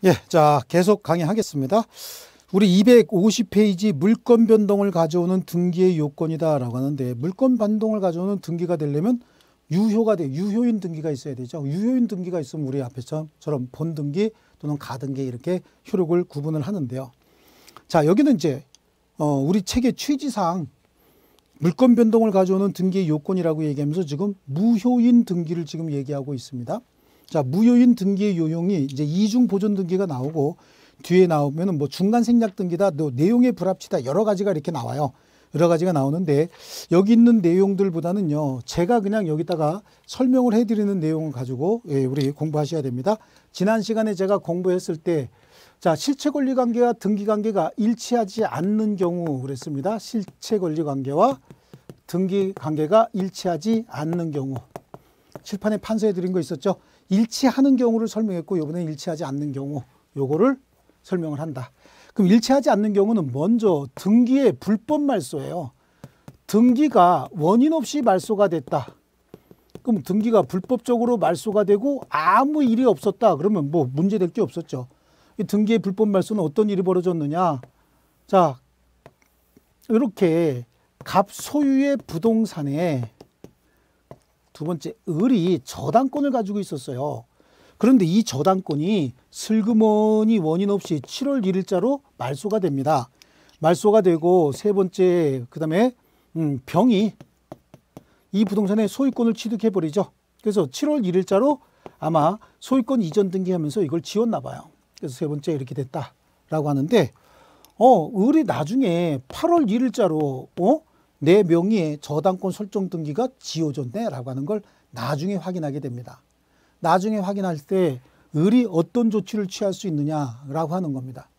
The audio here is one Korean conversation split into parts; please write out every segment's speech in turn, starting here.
예, 자, 계속 강의하겠습니다. 우리 250페이지 물건 변동을 가져오는 등기의 요건이다라고 하는데, 물건 변동을 가져오는 등기가 되려면 유효가 돼, 유효인 등기가 있어야 되죠. 유효인 등기가 있으면 우리 앞에처럼 본등기 또는 가등기 이렇게 효력을 구분을 하는데요. 자, 여기는 이제 우리 책의 취지상 물건 변동을 가져오는 등기의 요건이라고 얘기하면서 지금 무효인 등기를 지금 얘기하고 있습니다. 자, 무효인 등기의 요용이 이제 이중 보존 등기가 나오고, 뒤에 나오면은 뭐 중간 생략 등기다, 또 내용의 불합치다, 여러 가지가 이렇게 나와요. 여러 가지가 나오는데, 여기 있는 내용들보다는요, 제가 그냥 여기다가 설명을 해드리는 내용을 가지고 우리 공부하셔야 됩니다. 지난 시간에 제가 공부했을 때, 자, 실체 권리 관계와 등기 관계가 일치하지 않는 경우 그랬습니다. 실체 권리 관계와 등기 관계가 일치하지 않는 경우. 칠판에 판서해 드린 거 있었죠? 일치하는 경우를 설명했고, 이번에 일치하지 않는 경우, 요거를 설명을 한다. 그럼 일치하지 않는 경우는 먼저 등기의 불법 말소예요. 등기가 원인 없이 말소가 됐다. 그럼 등기가 불법적으로 말소가 되고 아무 일이 없었다. 그러면 뭐 문제될 게 없었죠. 이 등기의 불법 말소는 어떤 일이 벌어졌느냐. 자, 이렇게 갑 소유의 부동산에 두 번째, 을이 저당권을 가지고 있었어요. 그런데 이 저당권이 슬그머니 원인 없이 7월 1일자로 말소가 됩니다. 말소가 되고, 세 번째, 그 다음에 병이 이 부동산의 소유권을 취득해버리죠. 그래서 7월 1일자로 아마 소유권 이전 등기하면서 이걸 지웠나 봐요. 그래서 세 번째 이렇게 됐다라고 하는데, 을이 나중에 8월 1일자로 내 명의의 저당권 설정 등기가 지워졌네 라고 하는 걸 나중에 확인하게 됩니다. 나중에 확인할 때 을이 어떤 조치를 취할 수 있느냐라고 하는 겁니다.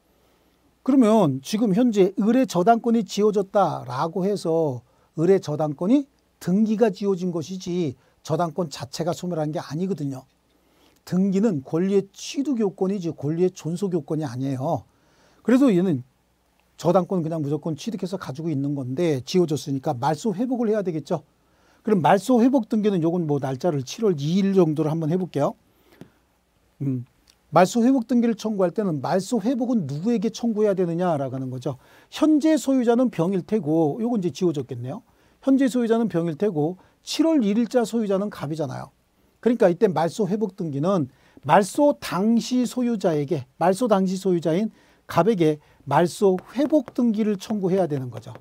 그러면 지금 현재 을의 저당권이 지워졌다라고 해서 을의 저당권이 등기가 지워진 것이지 저당권 자체가 소멸한 게 아니거든요. 등기는 권리의 취득 요건이지 권리의 존속 요건이 아니에요. 그래서 얘는 저당권 그냥 무조건 취득해서 가지고 있는 건데, 지워졌으니까 말소 회복을 해야 되겠죠. 그럼 말소 회복 등기는 요건 뭐 날짜를 7월 2일 정도로 한번 해볼게요. 말소 회복 등기를 청구할 때는 말소 회복은 누구에게 청구해야 되느냐라고 하는 거죠. 현재 소유자는 병일 테고, 요건 이제 지워졌겠네요. 현재 소유자는 병일 테고 7월 1일자 소유자는 갑이잖아요. 그러니까 이때 말소 회복 등기는 말소 당시 소유자에게, 말소 당시 소유자인 갑에게 말소 회복 등기를 청구해야 되는 거죠.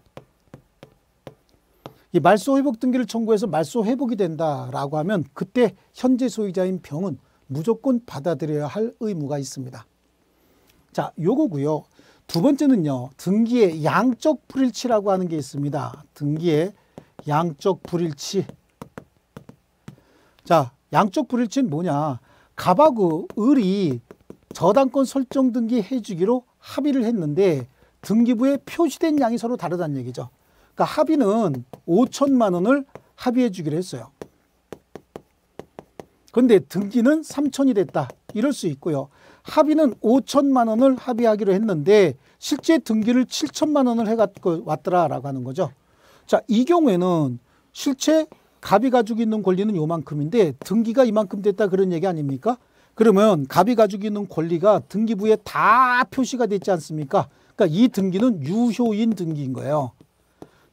이 말소 회복 등기를 청구해서 말소 회복이 된다라고 하면 그때 현재 소유자인 병은 무조건 받아들여야 할 의무가 있습니다. 자, 요거고요. 두 번째는요, 등기의 양적 불일치라고 하는 게 있습니다. 등기의 양적 불일치. 자, 양적 불일치는 뭐냐? 갑하고 을이 저당권 설정 등기 해주기로 합의를 했는데 등기부에 표시된 양이 서로 다르다는 얘기죠. 그러니까 합의는 5천만 원을 합의해 주기로 했어요. 그런데 등기는 3천이 됐다. 이럴 수 있고요. 합의는 5천만 원을 합의하기로 했는데 실제 등기를 7천만 원을 해갖고 왔더라라고 하는 거죠. 자, 이 경우에는 실제 갑이 가지고 있는 권리는 요만큼인데 등기가 이만큼 됐다, 그런 얘기 아닙니까? 그러면 갑이 가지고 있는 권리가 등기부에 다 표시가 됐지 않습니까? 그러니까 이 등기는 유효인 등기인 거예요.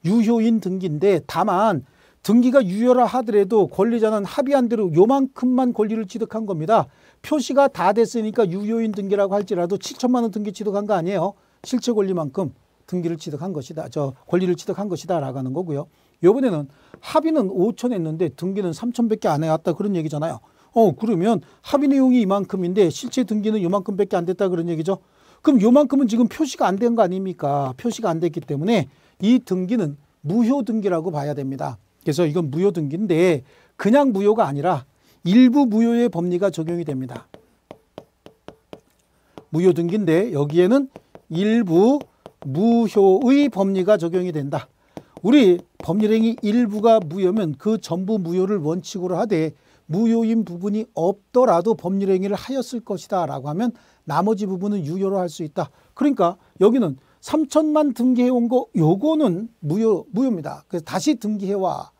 유효인 등기인데, 다만 등기가 유효라 하더라도 권리자는 합의한 대로 요만큼만 권리를 취득한 겁니다. 표시가 다 됐으니까 유효인 등기라고 할지라도 7천만 원 등기 취득한 거 아니에요. 실체 권리만큼 등기를 취득한 것이다. 권리를 취득한 것이다 라고 하는 거고요. 이번에는 합의는 5천 했는데 등기는 3천밖에 안 해왔다, 그런 얘기잖아요. 그러면 합의 내용이 이만큼인데 실제 등기는 요만큼밖에 안 됐다, 그런 얘기죠. 그럼 요만큼은 지금 표시가 안 된 거 아닙니까? 표시가 안 됐기 때문에 이 등기는 무효 등기라고 봐야 됩니다. 그래서 이건 무효 등기인데 그냥 무효가 아니라 일부 무효의 법리가 적용이 됩니다. 무효 등기인데 여기에는 일부 무효의 법리가 적용이 된다. 우리 법률행위 일부가 무효면 그 전부 무효를 원칙으로 하되 무효인 부분이 없더라도 법률행위를 하였을 것이다 라고 하면 나머지 부분은 유효로 할 수 있다. 그러니까 여기는 3천만 등기해온 거 요거는 무효입니다. 그래서 다시 등기해와,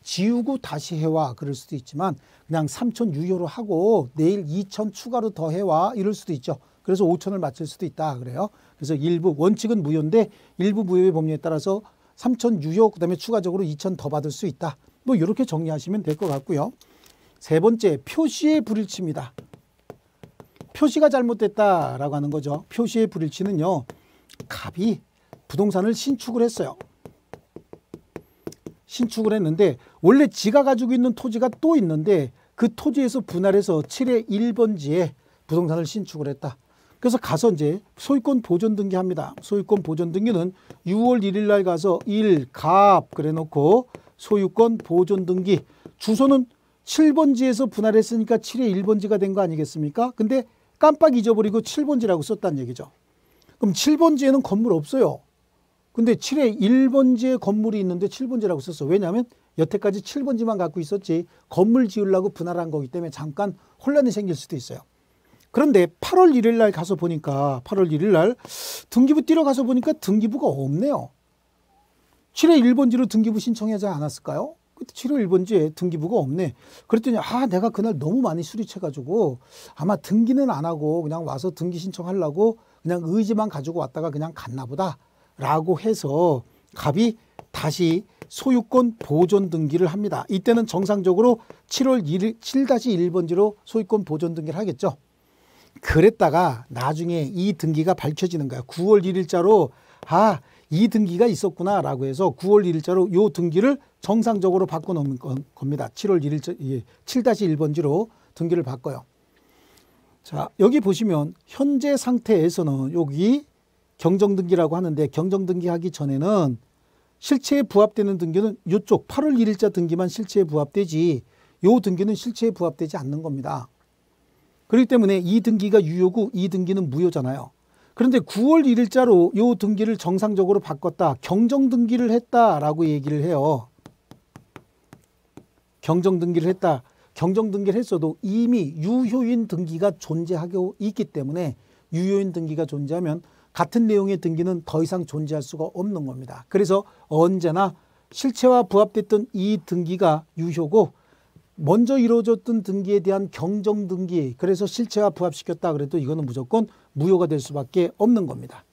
지우고 다시 해와, 그럴 수도 있지만 그냥 3천 유효로 하고 내일 2천 추가로 더 해와, 이럴 수도 있죠. 그래서 5천을 맞출 수도 있다 그래요. 그래서 일부 원칙은 무효인데 일부 무효의 법률에 따라서 3천 유효 그다음에 추가적으로 2천 더 받을 수 있다. 뭐 이렇게 정리하시면 될 것 같고요. 세 번째 표시의 불일치입니다. 표시가 잘못됐다라고 하는 거죠. 표시의 불일치는요. 갑이 부동산을 신축을 했어요. 신축을 했는데 원래 지가 가지고 있는 토지가 또 있는데 그 토지에서 분할해서 7의 1번지에 부동산을 신축을 했다. 그래서 가서 이제 소유권 보존 등기합니다. 소유권 보존 등기는 6월 1일 날 가서 1갑 그래 놓고 소유권 보존 등기 주소는 7번지에서 분할했으니까 7의 1번지가 된 거 아니겠습니까? 근데 깜빡 잊어버리고 7번지라고 썼다는 얘기죠. 그럼 7번지에는 건물 없어요. 근데 7의 1번지에 건물이 있는데 7번지라고 썼어. 왜냐하면 여태까지 7번지만 갖고 있었지 건물 지으려고 분할한 거기 때문에 잠깐 혼란이 생길 수도 있어요. 그런데 8월 1일 날 가서 보니까 8월 1일 날 등기부 뛰러 가서 보니까 등기부가 없네요. 7의 1번지로 등기부 신청하지 않았을까요? 7월 1번지에 등기부가 없네. 그랬더니 내가 그날 너무 많이 수리쳐가지고 아마 등기는 안 하고 그냥 와서 등기 신청하려고 그냥 의지만 가지고 왔다가 그냥 갔나 보다 라고 해서 갑이 다시 소유권 보존 등기를 합니다. 이때는 정상적으로 7-1번지로 소유권 보존 등기를 하겠죠. 그랬다가 나중에 이 등기가 밝혀지는 거야. 9월 1일자로 이 등기가 있었구나 라고 해서 9월 1일자로 이 등기를 정상적으로 바꿔놓은 겁니다. 7-1번지로 등기를 바꿔요. 자, 여기 보시면 현재 상태에서는 여기 경정등기라고 하는데 경정등기 하기 전에는 실체에 부합되는 등기는 이쪽 8월 1일자 등기만 실체에 부합되지 이 등기는 실체에 부합되지 않는 겁니다. 그렇기 때문에 이 등기가 유효고 이 등기는 무효잖아요. 그런데 9월 1일자로 이 등기를 정상적으로 바꿨다. 경정등기를 했다라고 얘기를 해요. 경정등기를 했다. 경정등기를 했어도 이미 유효인 등기가 존재하고 있기 때문에 유효인 등기가 존재하면 같은 내용의 등기는 더 이상 존재할 수가 없는 겁니다. 그래서 언제나 실체와 부합됐던 이 등기가 유효고 먼저 이루어졌던 등기에 대한 경정등기 그래서 실체와 부합시켰다 그래도 이거는 무조건 무효가 될 수밖에 없는 겁니다.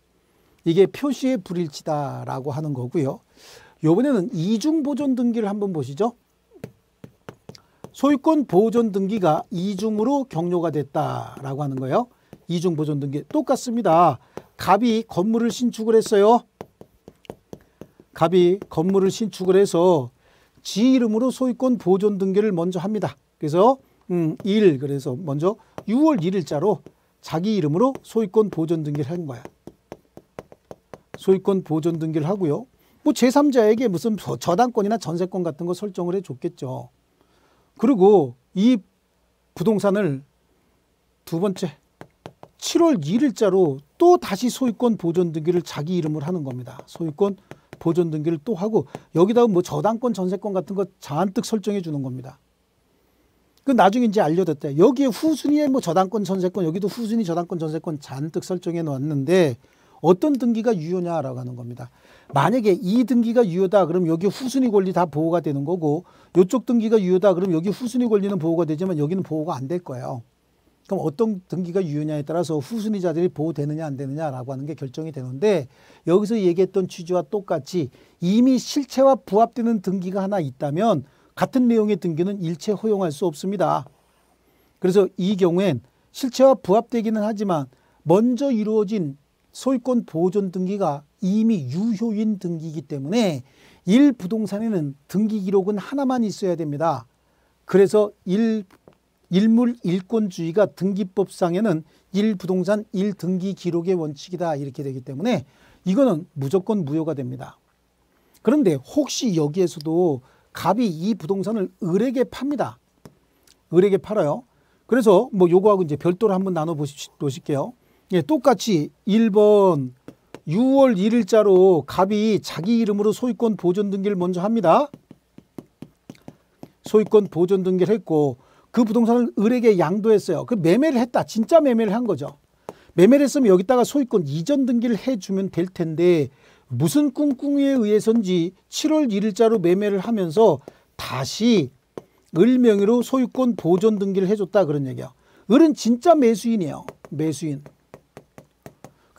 이게 표시의 불일치다라고 하는 거고요. 이번에는 이중보존 등기를 한번 보시죠. 소유권 보존 등기가 이중으로 격려가 됐다라고 하는 거예요. 이중보존 등기 똑같습니다. 갑이 건물을 신축을 했어요. 갑이 건물을 신축을 해서 지 이름으로 소유권 보존 등기를 먼저 합니다. 그래서 그래서 먼저 6월 1일자로 자기 이름으로 소유권 보존 등기를 한 거야. 소유권 보존 등기를 하고요. 뭐 제3자에게 무슨 저당권이나 전세권 같은 거 설정을 해줬겠죠. 그리고 이 부동산을 두 번째 7월 1일자로 또 다시 소유권 보존 등기를 자기 이름으로 하는 겁니다. 소유권 보존 등기를 또 하고 여기다가 뭐 저당권 전세권 같은 거 잔뜩 설정해 주는 겁니다. 그 나중에 이제 알려졌대. 여기에 후순위에 뭐 저당권 전세권 여기도 후순위 저당권 전세권 잔뜩 설정해 놓았는데 어떤 등기가 유효냐라고 하는 겁니다. 만약에 이 등기가 유효다 그럼 여기 후순위 권리 다 보호가 되는 거고 이쪽 등기가 유효다 그럼 여기 후순위 권리는 보호가 되지만 여기는 보호가 안 될 거예요. 그럼 어떤 등기가 유효냐에 따라서 후순위자들이 보호되느냐 안 되느냐라고 하는 게 결정이 되는데 여기서 얘기했던 취지와 똑같이 이미 실체와 부합되는 등기가 하나 있다면 같은 내용의 등기는 일체 허용할 수 없습니다. 그래서 이 경우엔 실체와 부합되기는 하지만 먼저 이루어진 소유권 보존 등기가 이미 유효인 등기이기 때문에 1부동산에는 등기 기록은 하나만 있어야 됩니다. 그래서 일물 일권주의가 등기법상에는 1부동산 1등기 기록의 원칙이다 이렇게 되기 때문에 이거는 무조건 무효가 됩니다. 그런데 혹시 여기에서도 갑이 이 부동산을 을에게 팝니다. 을에게 팔아요. 그래서 뭐 요거하고 이제 별도로 한번 나눠 보실게요. 예, 똑같이 1번 6월 1일자로 갑이 자기 이름으로 소유권 보존 등기를 먼저 합니다. 소유권 보존 등기를 했고 그 부동산을 을에게 양도했어요. 그 매매를 했다. 진짜 매매를 한 거죠. 매매를 했으면 여기다가 소유권 이전 등기를 해주면 될 텐데 무슨 꿍꿍이에 의해서인지 7월 1일자로 매매를 하면서 다시 을 명의로 소유권 보존 등기를 해줬다 그런 얘기야. 을은 진짜 매수인이에요. 매수인.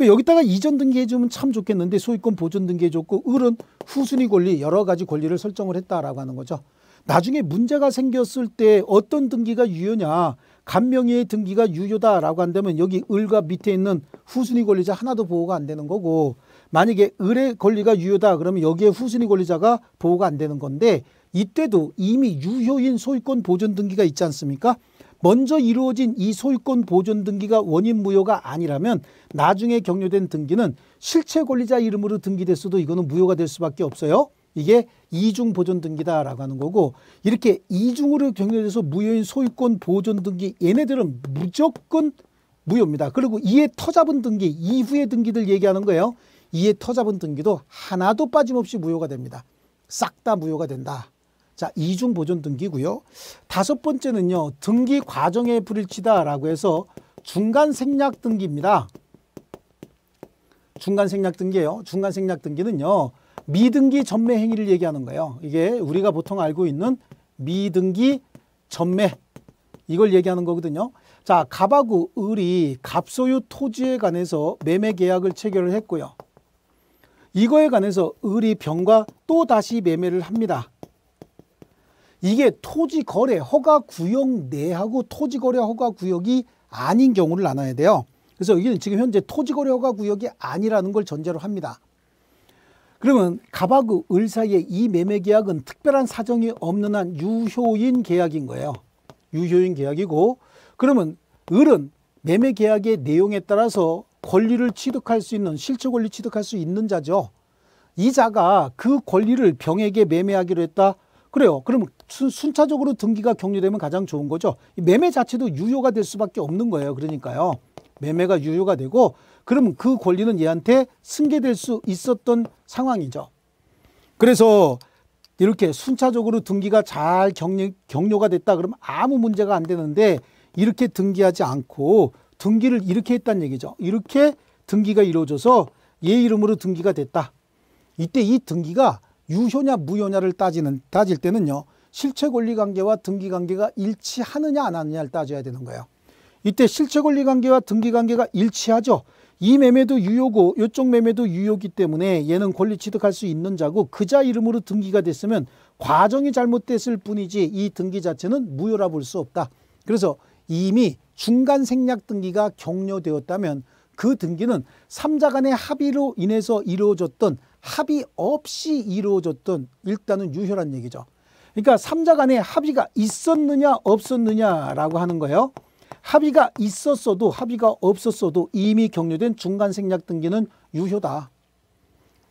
여기다가 이전 등기해 주면 참 좋겠는데 소유권 보존 등기해 줬고 을은 후순위 권리 여러 가지 권리를 설정을 했다라고 하는 거죠. 나중에 문제가 생겼을 때 어떤 등기가 유효냐, 간명의의 등기가 유효다라고 한다면 여기 을과 밑에 있는 후순위 권리자 하나도 보호가 안 되는 거고, 만약에 을의 권리가 유효다 그러면 여기에 후순위 권리자가 보호가 안 되는 건데, 이때도 이미 유효인 소유권 보존 등기가 있지 않습니까? 먼저 이루어진 이 소유권 보존 등기가 원인 무효가 아니라면 나중에 격려된 등기는 실체 권리자 이름으로 등기됐어도 이거는 무효가 될 수밖에 없어요. 이게 이중 보존 등기다라고 하는 거고, 이렇게 이중으로 격려돼서 무효인 소유권 보존 등기 얘네들은 무조건 무효입니다. 그리고 이에 터잡은 등기, 이후의 등기들 얘기하는 거예요. 이에 터잡은 등기도 하나도 빠짐없이 무효가 됩니다. 싹 다 무효가 된다. 자, 이중 보존 등기고요. 다섯 번째는요, 등기 과정에 불일치다라고 해서 중간 생략 등기입니다. 중간 생략 등기예요. 중간 생략 등기는요, 미등기 전매 행위를 얘기하는 거예요. 이게 우리가 보통 알고 있는 미등기 전매, 이걸 얘기하는 거거든요. 자, 갑하고 을이 갑소유 토지에 관해서 매매 계약을 체결을 했고요. 이거에 관해서 을이 병과 또 다시 매매를 합니다. 이게 토지거래 허가구역 내하고 토지거래 허가구역이 아닌 경우를 나눠야 돼요. 그래서 여기는 지금 현재 토지거래 허가구역이 아니라는 걸 전제로 합니다. 그러면 갑하고 을 사이에 이 매매계약은 특별한 사정이 없는 한 유효인 계약인 거예요. 유효인 계약이고, 그러면 을은 매매계약의 내용에 따라서 권리를 취득할 수 있는, 실체 권리 취득할 수 있는 자죠. 이 자가 그 권리를 병에게 매매하기로 했다. 그래요. 그러면 순차적으로 등기가 격려되면 가장 좋은 거죠. 매매 자체도 유효가 될 수밖에 없는 거예요. 그러니까요. 매매가 유효가 되고, 그러면 그 권리는 얘한테 승계될 수 있었던 상황이죠. 그래서 이렇게 순차적으로 등기가 잘 격려가 됐다 그러면 아무 문제가 안 되는데, 이렇게 등기하지 않고 등기를 이렇게 했다는 얘기죠. 이렇게 등기가 이루어져서 얘 이름으로 등기가 됐다. 이때 이 등기가 유효냐 무효냐를 따질 때는요, 실체 권리 관계와 등기 관계가 일치하느냐 안 하느냐를 따져야 되는 거예요. 이때 실체 권리 관계와 등기 관계가 일치하죠. 이 매매도 유효고 이쪽 매매도 유효기 때문에 얘는 권리 취득할 수 있는 자고 그 자 이름으로 등기가 됐으면 과정이 잘못됐을 뿐이지 이 등기 자체는 무효라 볼 수 없다. 그래서 이미 중간 생략 등기가 격려되었다면 그 등기는 3자 간의 합의로 인해서 이루어졌던, 합의 없이 이루어졌던, 일단은 유효란 얘기죠. 그러니까 3자 간의 합의가 있었느냐 없었느냐라고 하는 거예요. 합의가 있었어도 합의가 없었어도 이미 격려된 중간 생략 등기는 유효다.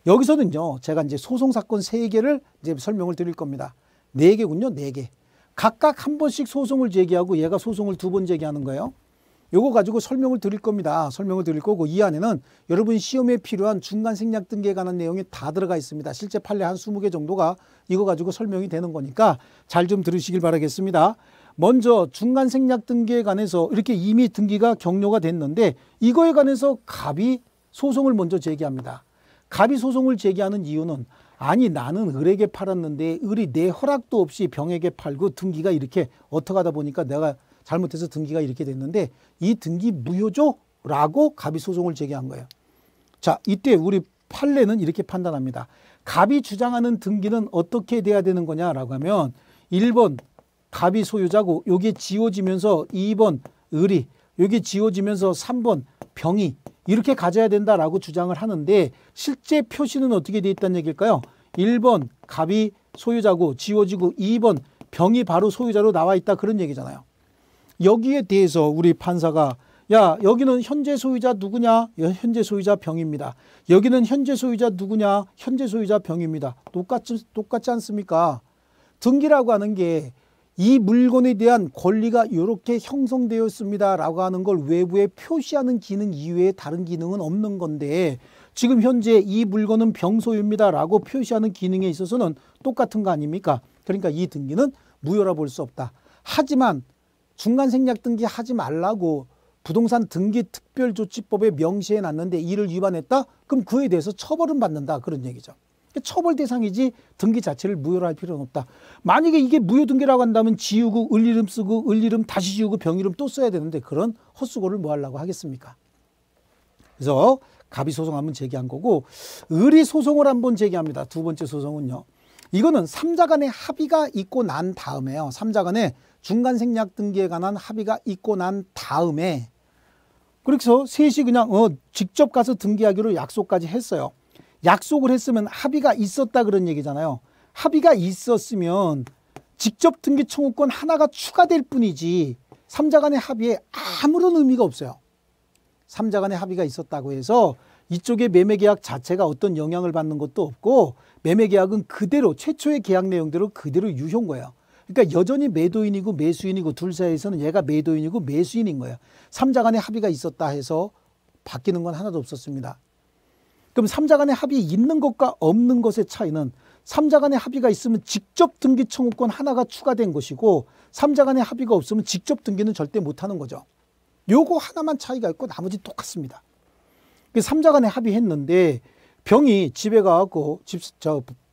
여기서는요, 제가 이제 소송 사건 3개를 이제 설명을 드릴 겁니다. 4개군요, 4개. 각각 한 번씩 소송을 제기하고 얘가 소송을 2번 제기하는 거예요. 요거 가지고 설명을 드릴 겁니다. 설명을 드릴 거고, 이 안에는 여러분 시험에 필요한 중간 생략 등기에 관한 내용이 다 들어가 있습니다. 실제 판례 한 20개 정도가 이거 가지고 설명이 되는 거니까 잘 좀 들으시길 바라겠습니다. 먼저 중간 생략 등기에 관해서 이렇게 이미 등기가 격려가 됐는데, 이거에 관해서 갑이 소송을 먼저 제기합니다. 갑이 소송을 제기하는 이유는, 아니 나는 을에게 팔았는데 을이 내 허락도 없이 병에게 팔고 등기가 이렇게 어떻게 하다 보니까 내가 잘못해서 등기가 이렇게 됐는데 이 등기 무효죠? 라고 갑이 소송을 제기한 거예요. 자, 이때 우리 판례는 이렇게 판단합니다. 갑이 주장하는 등기는 어떻게 돼야 되는 거냐라고 하면, 1번 갑이 소유자고 여기에 지워지면서 2번 을이, 여기 지워지면서 3번 병이 이렇게 가져야 된다라고 주장을 하는데, 실제 표시는 어떻게 돼 있다는 얘기일까요? 1번 갑이 소유자고 지워지고 2번 병이 바로 소유자로 나와 있다, 그런 얘기잖아요. 여기에 대해서 우리 판사가, 야, 여기는 현재 소유자 누구냐? 현재 소유자 병입니다. 여기는 현재 소유자 누구냐? 현재 소유자 병입니다. 똑같지 않습니까? 등기라고 하는 게 이 물건에 대한 권리가 이렇게 형성되었습니다 라고 하는 걸 외부에 표시하는 기능 이외에 다른 기능은 없는 건데, 지금 현재 이 물건은 병소유입니다 라고 표시하는 기능에 있어서는 똑같은 거 아닙니까? 그러니까 이 등기는 무효라 볼 수 없다. 하지만 중간 생략 등기 하지 말라고 부동산 등기 특별조치법에 명시해 놨는데 이를 위반했다? 그럼 그에 대해서 처벌은 받는다, 그런 얘기죠. 처벌 대상이지 등기 자체를 무효로 할 필요는 없다. 만약에 이게 무효 등기라고 한다면 지우고 을 이름 쓰고 을 이름 다시 지우고 병 이름 또 써야 되는데 그런 헛수고를 뭐 하려고 하겠습니까? 그래서 갑이 소송 한번 제기한 거고, 을이 소송을 한번 제기합니다. 두 번째 소송은요. 이거는 삼자 간의 합의가 있고 난 다음에요. 삼자 간의 중간생략 등기에 관한 합의가 있고 난 다음에, 그래서 셋이 그냥 직접 가서 등기하기로 약속까지 했어요. 약속을 했으면 합의가 있었다 그런 얘기잖아요. 합의가 있었으면 직접 등기 청구권 하나가 추가될 뿐이지 삼자 간의 합의에 아무런 의미가 없어요. 삼자 간의 합의가 있었다고 해서 이쪽의 매매계약 자체가 어떤 영향을 받는 것도 없고, 매매계약은 그대로 최초의 계약 내용대로 그대로 유효인 거예요. 그러니까 여전히 매도인이고 매수인이고 둘 사이에서는 얘가 매도인이고 매수인인 거예요. 삼자 간의 합의가 있었다 해서 바뀌는 건 하나도 없었습니다. 그럼 삼자 간의 합의 있는 것과 없는 것의 차이는, 삼자 간의 합의가 있으면 직접 등기 청구권 하나가 추가된 것이고, 삼자 간의 합의가 없으면 직접 등기는 절대 못하는 거죠. 요거 하나만 차이가 있고 나머지 똑같습니다. 삼자 간에 합의했는데 병이 집에 가고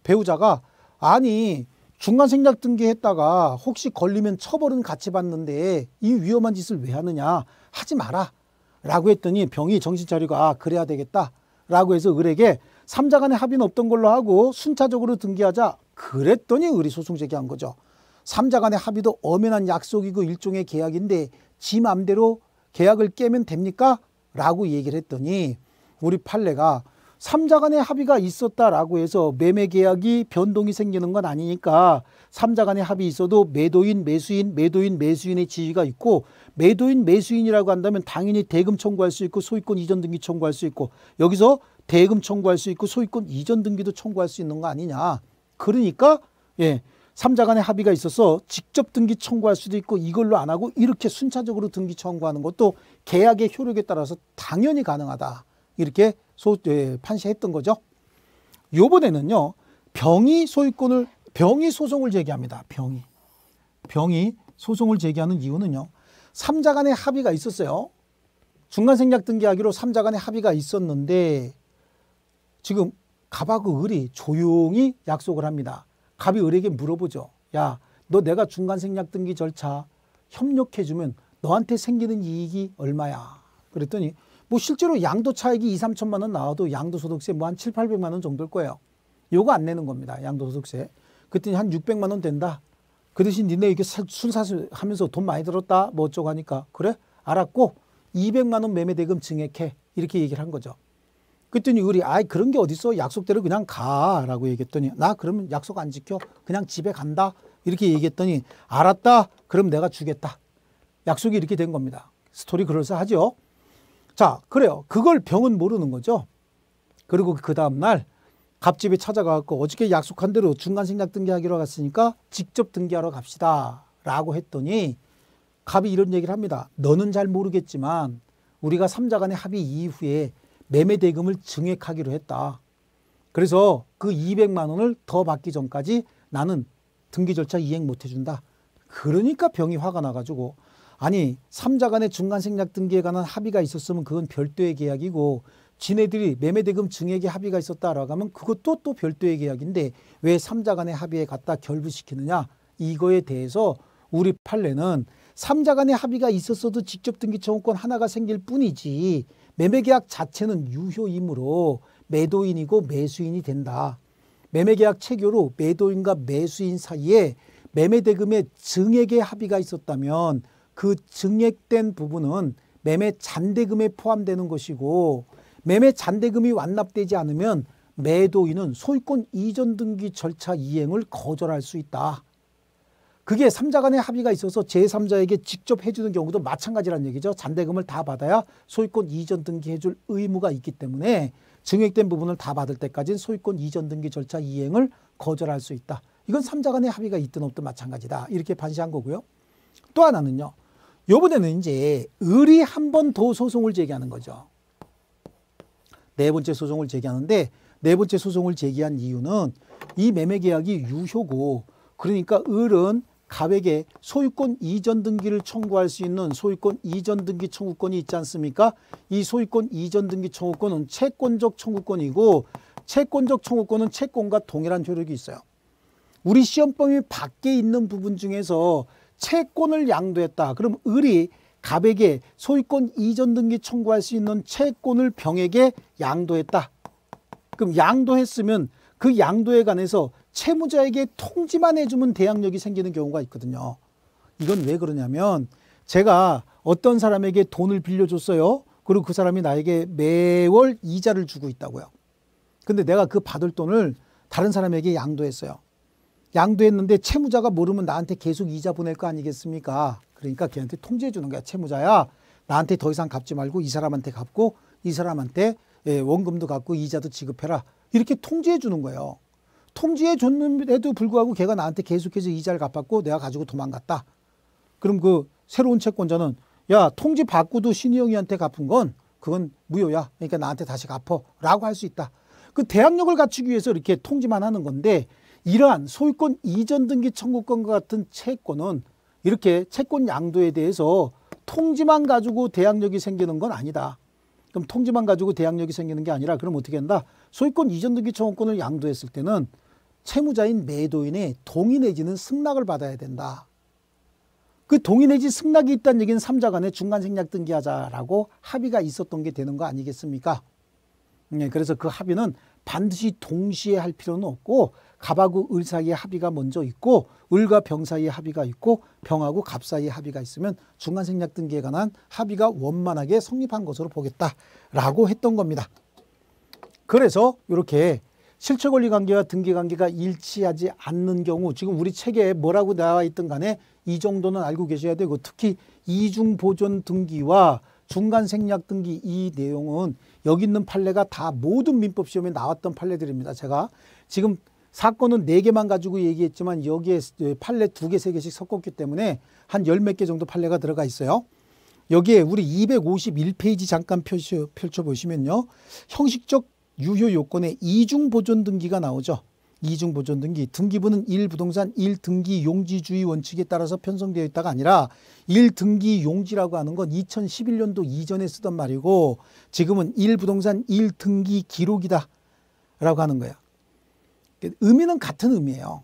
배우자가 아니 중간생략 등기했다가 혹시 걸리면 처벌은 같이 받는데 이 위험한 짓을 왜 하느냐, 하지 마라 라고 했더니 병이 정신 차리고 그래야 되겠다 라고 해서 을에게 삼자 간에 합의는 없던 걸로 하고 순차적으로 등기하자 그랬더니 을이 소송 제기한 거죠. 삼자 간의 합의도 엄연한 약속이고 일종의 계약인데 지 맘대로 계약을 깨면 됩니까? 라고 얘기를 했더니 우리 판례가 삼자 간의 합의가 있었다라고 해서 매매 계약이 변동이 생기는 건 아니니까 삼자 간의 합의 있어도 매도인, 매수인, 매도인, 매수인의 지위가 있고, 매도인, 매수인이라고 한다면 당연히 대금 청구할 수 있고 소유권 이전 등기 청구할 수 있고, 여기서 대금 청구할 수 있고 소유권 이전 등기도 청구할 수 있는 거 아니냐. 그러니까 삼자 간의 합의가 있어서 직접 등기 청구할 수도 있고 이걸로 안 하고 이렇게 순차적으로 등기 청구하는 것도 계약의 효력에 따라서 당연히 가능하다. 이렇게 판시했던 거죠. 요번에는요, 병이 소송을 제기합니다. 병이 소송을 제기하는 이유는요, 삼자 간의 합의가 있었어요. 중간생략 등기하기로 삼자 간의 합의가 있었는데 지금 갑하고 을이 조용히 약속을 합니다. 갑이 을에게 물어보죠. 야, 너 내가 중간생략 등기 절차 협력해주면 너한테 생기는 이익이 얼마야? 그랬더니 뭐 실제로 양도 차익이 2, 3천만 원 나와도 양도소득세 뭐 한 7, 800만 원 정도일 거예요. 요거 안 내는 겁니다. 양도소득세. 그랬더니 한 600만 원 된다. 그 대신 니네 이게 순사하면서 돈 많이 들었다 뭐 어쩌고 하니까 그래? 알았고 200만 원 매매대금 증액해. 이렇게 얘기를 한 거죠. 그랬더니 을이 그런 게 어딨어? 약속대로 그냥 가라고 얘기했더니 나 그러면 약속 안 지켜. 그냥 집에 간다. 이렇게 얘기했더니 알았다. 그럼 내가 주겠다. 약속이 이렇게 된 겁니다. 스토리 그럴싸하죠? 자, 그래요. 그걸 병은 모르는 거죠. 그리고 그 다음날 갑집에 찾아가고 어저께 약속한 대로 중간생략 등기하기로 갔으니까 직접 등기하러 갑시다 라고 했더니 갑이 이런 얘기를 합니다. 너는 잘 모르겠지만 우리가 삼자 간의 합의 이후에 매매대금을 증액하기로 했다. 그래서 그 200만 원을 더 받기 전까지 나는 등기 절차 이행 못 해준다. 그러니까 병이 화가 나가지고 아니 삼자 간의 중간생략 등기에 관한 합의가 있었으면 그건 별도의 계약이고 지네들이 매매대금 증액의 합의가 있었다라고 하면 그것도 또 별도의 계약인데 왜 삼자 간의 합의에 갖다 결부시키느냐. 이거에 대해서 우리 판례는 삼자 간의 합의가 있었어도 직접 등기 청구권 하나가 생길 뿐이지 매매계약 자체는 유효이므로 매도인이고 매수인이 된다. 매매계약 체결로 매도인과 매수인 사이에 매매대금의 증액의 합의가 있었다면 그 증액된 부분은 매매 잔대금에 포함되는 것이고 매매 잔대금이 완납되지 않으면 매도인은 소유권 이전 등기 절차 이행을 거절할 수 있다. 그게 삼자 간의 합의가 있어서 제3자에게 직접 해주는 경우도 마찬가지라는 얘기죠. 잔대금을 다 받아야 소유권 이전 등기 해줄 의무가 있기 때문에 증액된 부분을 다 받을 때까지는 소유권 이전 등기 절차 이행을 거절할 수 있다. 이건 삼자 간의 합의가 있든 없든 마찬가지다. 이렇게 판시한 거고요. 또 하나는요. 이번에는 이제 을이 한 번 더 소송을 제기하는 거죠. 네 번째 소송을 제기하는데 네 번째 소송을 제기한 이유는 이 매매계약이 유효고 그러니까 을은 갑에게 소유권 이전 등기를 청구할 수 있는 소유권 이전 등기 청구권이 있지 않습니까? 이 소유권 이전 등기 청구권은 채권적 청구권이고 채권적 청구권은 채권과 동일한 효력이 있어요. 우리 시험 범위 밖에 있는 부분 중에서 채권을 양도했다. 그럼 을이 갑에게 소유권 이전 등기 청구할 수 있는 채권을 병에게 양도했다. 그럼 양도했으면 그 양도에 관해서 채무자에게 통지만 해주면 대항력이 생기는 경우가 있거든요. 이건 왜 그러냐면 제가 어떤 사람에게 돈을 빌려줬어요. 그리고 그 사람이 나에게 매월 이자를 주고 있다고요. 근데 내가 그 받을 돈을 다른 사람에게 양도했어요. 양도했는데 채무자가 모르면 나한테 계속 이자 보낼 거 아니겠습니까? 그러니까 걔한테 통지해 주는 거야. 채무자야, 나한테 더 이상 갚지 말고 이 사람한테 갚고 이 사람한테 원금도 갚고 이자도 지급해라. 이렇게 통지해 주는 거예요. 통지해 줬는데도 불구하고 걔가 나한테 계속해서 이자를 갚았고 내가 가지고 도망갔다. 그럼 그 새로운 채권자는 야, 통지 받고도 신이 형이한테 갚은 건 그건 무효야. 그러니까 나한테 다시 갚어 라고 할 수 있다. 그 대항력을 갖추기 위해서 이렇게 통지만 하는 건데, 이러한 소유권 이전 등기 청구권과 같은 채권은 이렇게 채권 양도에 대해서 통지만 가지고 대항력이 생기는 건 아니다. 그럼 통지만 가지고 대항력이 생기는 게 아니라 그럼 어떻게 한다? 소유권 이전 등기 청구권을 양도했을 때는 채무자인 매도인의 동의 내지는 승낙을 받아야 된다. 그 동의 내지 승낙이 있다는 얘기는 3자 간에 중간 생략 등기하자라고 합의가 있었던 게 되는 거 아니겠습니까? 그래서 그 합의는 반드시 동시에 할 필요는 없고 갑하고 을 사이에 합의가 먼저 있고 을과 병 사이에 합의가 있고 병하고 갑 사이에 합의가 있으면 중간 생략 등기에 관한 합의가 원만하게 성립한 것으로 보겠다라고 했던 겁니다. 그래서 이렇게 실체 권리 관계와 등기 관계가 일치하지 않는 경우, 지금 우리 책에 뭐라고 나와 있든 간에 이 정도는 알고 계셔야 되고, 특히 이중 보존 등기와 중간 생략 등기 이 내용은 여기 있는 판례가 다 모든 민법 시험에 나왔던 판례들입니다. 제가 지금 사건은 4개만 가지고 얘기했지만 여기에 판례 2개, 3개씩 섞었기 때문에 한 10몇 개 정도 판례가 들어가 있어요. 여기에 우리 251페이지 잠깐 펼쳐보시면요. 형식적 유효 요건에 이중 보존 등기가 나오죠. 이중 보존 등기. 등기부는 1부동산 1등기 용지주의 원칙에 따라서 편성되어 있다가 아니라 1등기 용지라고 하는 건 2011년도 이전에 쓰던 말이고 지금은 1부동산 1등기 기록이다 라고 하는 거예요. 의미는 같은 의미예요.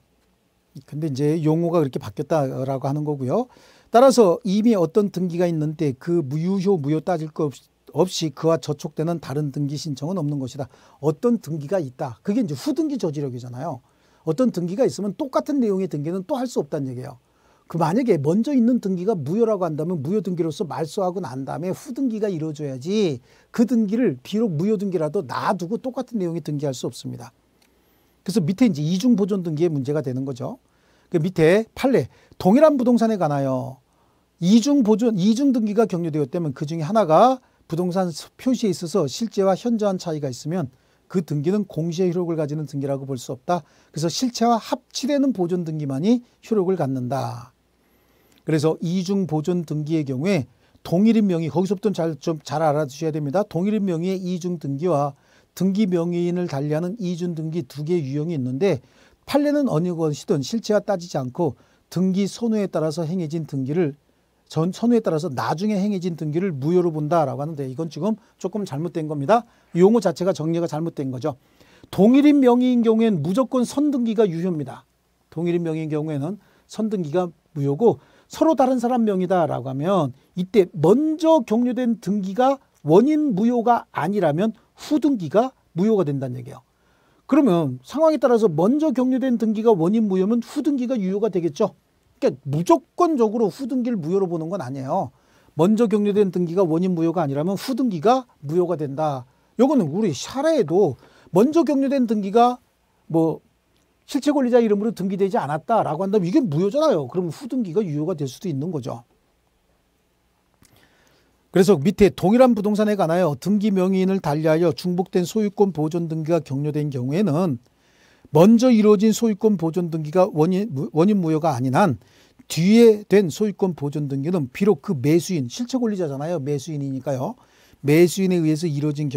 근데 이제 용어가 그렇게 바뀌었다라고 하는 거고요. 따라서 이미 어떤 등기가 있는데 그 무효 무효 따질 것 없이 그와 저촉되는 다른 등기 신청은 없는 것이다. 어떤 등기가 있다. 그게 이제 후등기 저지력이잖아요. 어떤 등기가 있으면 똑같은 내용의 등기는 또 할 수 없다는 얘기예요. 그 만약에 먼저 있는 등기가 무효라고 한다면 무효 등기로서 말소하고 난 다음에 후등기가 이루어져야지 그 등기를 비록 무효 등기라도 놔두고 똑같은 내용의 등기할 수 없습니다. 그래서 밑에 이제 이중 보존 등기의 문제가 되는 거죠. 그 밑에 판례 동일한 부동산에 관하여 이중 보존, 이중 등기가 격려되었다면 그 중에 하나가 부동산 표시에 있어서 실제와 현저한 차이가 있으면 그 등기는 공시의 효력을 가지는 등기라고 볼 수 없다. 그래서 실체와 합치되는 보존 등기만이 효력을 갖는다. 그래서 이중 보존 등기의 경우에 동일인 명의, 거기서부터 좀 잘 알아두셔야 됩니다. 동일인 명의의 이중 등기와 등기 명의인을 달리하는 이중 등기 2개의 유형이 있는데 판례는 어느 것이든 실체와 따지지 않고 등기 선호에 따라서 행해진 등기를 선호에 따라서 나중에 행해진 등기를 무효로 본다라고 하는데 이건 지금 조금 잘못된 겁니다. 용어 자체가 정리가 잘못된 거죠. 동일인 명의인 경우에는 무조건 선등기가 유효입니다. 동일인 명의인 경우에는 선등기가 무효고 서로 다른 사람 명의다라고 하면 이때 먼저 격려된 등기가 원인 무효가 아니라면 후등기가 무효가 된다는 얘기예요. 그러면 상황에 따라서 먼저 격려된 등기가 원인 무효면 후등기가 유효가 되겠죠. 그러니까 무조건적으로 후등기를 무효로 보는 건 아니에요. 먼저 격려된 등기가 원인 무효가 아니라면 후등기가 무효가 된다. 요거는 우리 샤라에도 먼저 격려된 등기가 뭐 실체 권리자 이름으로 등기되지 않았다라고 한다면 이게 무효잖아요. 그럼 후등기가 유효가 될 수도 있는 거죠. 그래서 밑에 동일한 부동산에 관하여 등기 명의인을 달리하여 중복된 소유권 보존 등기가 격려된 경우에는 먼저 이루어진 소유권 보존 등기가 원인 무효가 아닌 한 뒤에 된 소유권 보존 등기는 비록 그 매수인, 실체 권리자잖아요. 매수인이니까요. 매수인에 의해서 이루어진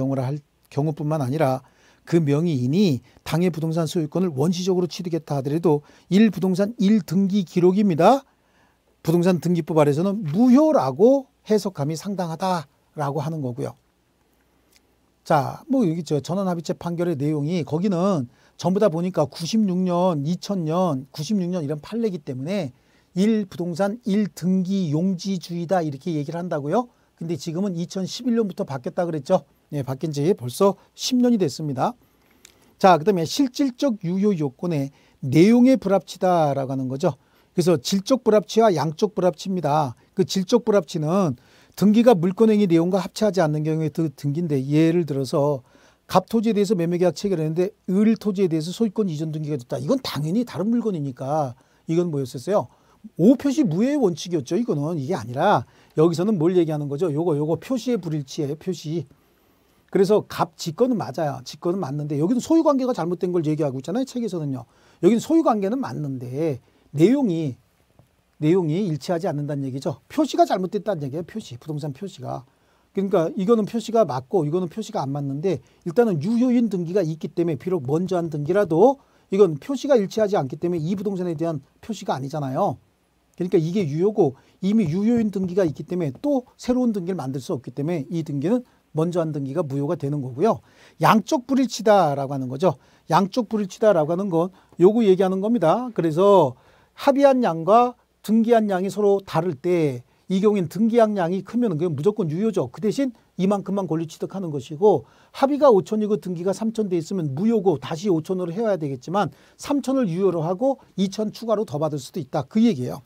경우뿐만 아니라 그 명의인이 당해 부동산 소유권을 원시적으로 취득했다 하더라도 1부동산 1등기 기록입니다. 부동산 등기법 아래서는 무효라고 해석함이 상당하다라고 하는 거고요. 자, 뭐 여기 전원합의체 판결의 내용이 거기는 전부 다 보니까 96년, 2000년, 96년 이런 판례이기 때문에 부동산 1등기 용지주의다 이렇게 얘기를 한다고요. 근데 지금은 2011년부터 바뀌었다 그랬죠. 예, 바뀐 지 벌써 10년이 됐습니다. 자, 그다음에 실질적 유효 요건의 내용의 불합치다라고 하는 거죠. 그래서 질적 불합치와 양적 불합치입니다. 그 질적 불합치는 등기가 물권행위 내용과 합치하지 않는 경우에 등기인데, 예를 들어서 갑토지에 대해서 매매계약 체결했는데 을토지에 대해서 소유권 이전 등기가 됐다. 이건 당연히 다른 물건이니까 이건 뭐였었어요? 오표시 무효의 원칙이었죠. 이거는 이게 아니라 여기서는 뭘 얘기하는 거죠? 요거 표시의 불일치예요. 표시. 그래서 지건은 맞아요. 지건은 맞는데 여기는 소유관계가 잘못된 걸 얘기하고 있잖아요. 책에서는요. 여기는 소유관계는 맞는데 내용이 일치하지 않는다는 얘기죠. 표시가 잘못됐다는 얘기예요. 표시. 부동산 표시가. 그러니까 이거는 표시가 맞고 이거는 표시가 안 맞는데 일단은 유효인 등기가 있기 때문에 비록 먼저 한 등기라도 이건 표시가 일치하지 않기 때문에 이 부동산에 대한 표시가 아니잖아요. 그러니까 이게 유효고 이미 유효인 등기가 있기 때문에 또 새로운 등기를 만들 수 없기 때문에 이 등기는 먼저 한 등기가 무효가 되는 거고요. 양적 불일치다라고 하는 거죠. 양적 불일치다라고 하는 건 요거 얘기하는 겁니다. 그래서 합의한 양과 등기한 양이 서로 다를 때 이 경우에는 등기한 양이 크면 그게 무조건 유효죠. 그 대신 이만큼만 권리 취득하는 것이고 합의가 5천이고 등기가 3천 돼 있으면 무효고 다시 5천으로 해야 되겠지만 3천을 유효로 하고 2천 추가로 더 받을 수도 있다. 그 얘기예요.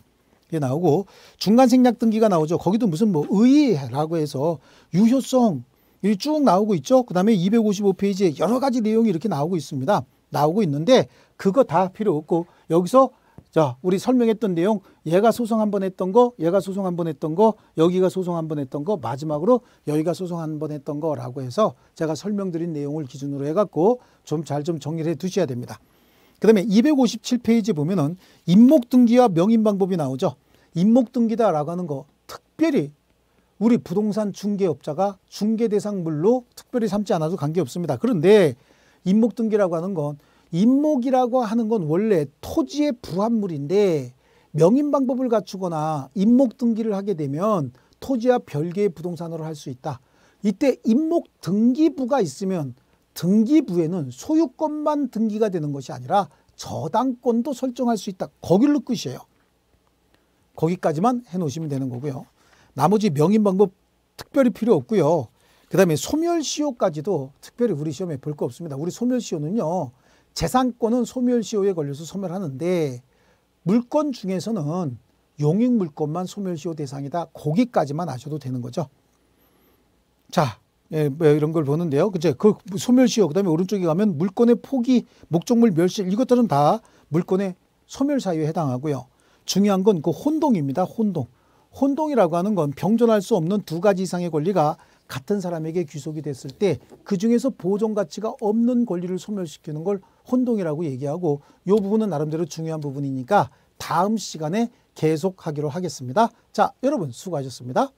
이게 나오고 중간 생략 등기가 나오죠. 거기도 무슨 뭐 의의라고 해서 유효성 이 쭉 나오고 있죠. 그 다음에 255페이지에 여러 가지 내용이 이렇게 나오고 있습니다. 나오고 있는데 그거 다 필요 없고 여기서 자, 우리 설명했던 내용, 얘가 소송 한 번 했던 거, 얘가 소송 한 번 했던 거, 여기가 소송 한 번 했던 거, 마지막으로 여기가 소송 한 번 했던 거라고 해서 제가 설명드린 내용을 기준으로 해갖고 좀 잘 좀 정리를 해 두셔야 됩니다. 그 다음에 257페이지 보면은 임목등기와 명인방법이 나오죠. 임목등기다라고 하는 거 특별히 우리 부동산 중개업자가 중개대상물로 특별히 삼지 않아도 관계없습니다. 그런데 임목등기라고 하는 건 임목이라고 하는 건 원래 토지의 부합물인데 명인방법을 갖추거나 임목등기를 하게 되면 토지와 별개의 부동산으로 할 수 있다. 이때 임목등기부가 있으면 등기부에는 소유권만 등기가 되는 것이 아니라 저당권도 설정할 수 있다. 거길로 끝이에요. 거기까지만 해놓으시면 되는 거고요. 나머지 명인방법 특별히 필요 없고요. 그 다음에 소멸시효까지도 특별히 우리 시험에 볼 거 없습니다. 우리 소멸시효는요. 재산권은 소멸시효에 걸려서 소멸하는데 물권 중에서는 용익물권만 소멸시효 대상이다. 거기까지만 아셔도 되는 거죠. 자, 이런 걸 보는데요. 그죠? 그 소멸시효, 그 다음에 오른쪽에 가면 물권의 포기, 목적물 멸실 이것들은 다 물권의 소멸 사유에 해당하고요. 중요한 건 그 혼동입니다. 혼동. 혼동이라고 하는 건 병존할 수 없는 두 가지 이상의 권리가 같은 사람에게 귀속이 됐을 때 그중에서 보존 가치가 없는 권리를 소멸시키는 걸 혼동이라고 얘기하고 이 부분은 나름대로 중요한 부분이니까 다음 시간에 계속하기로 하겠습니다. 자, 여러분 수고하셨습니다.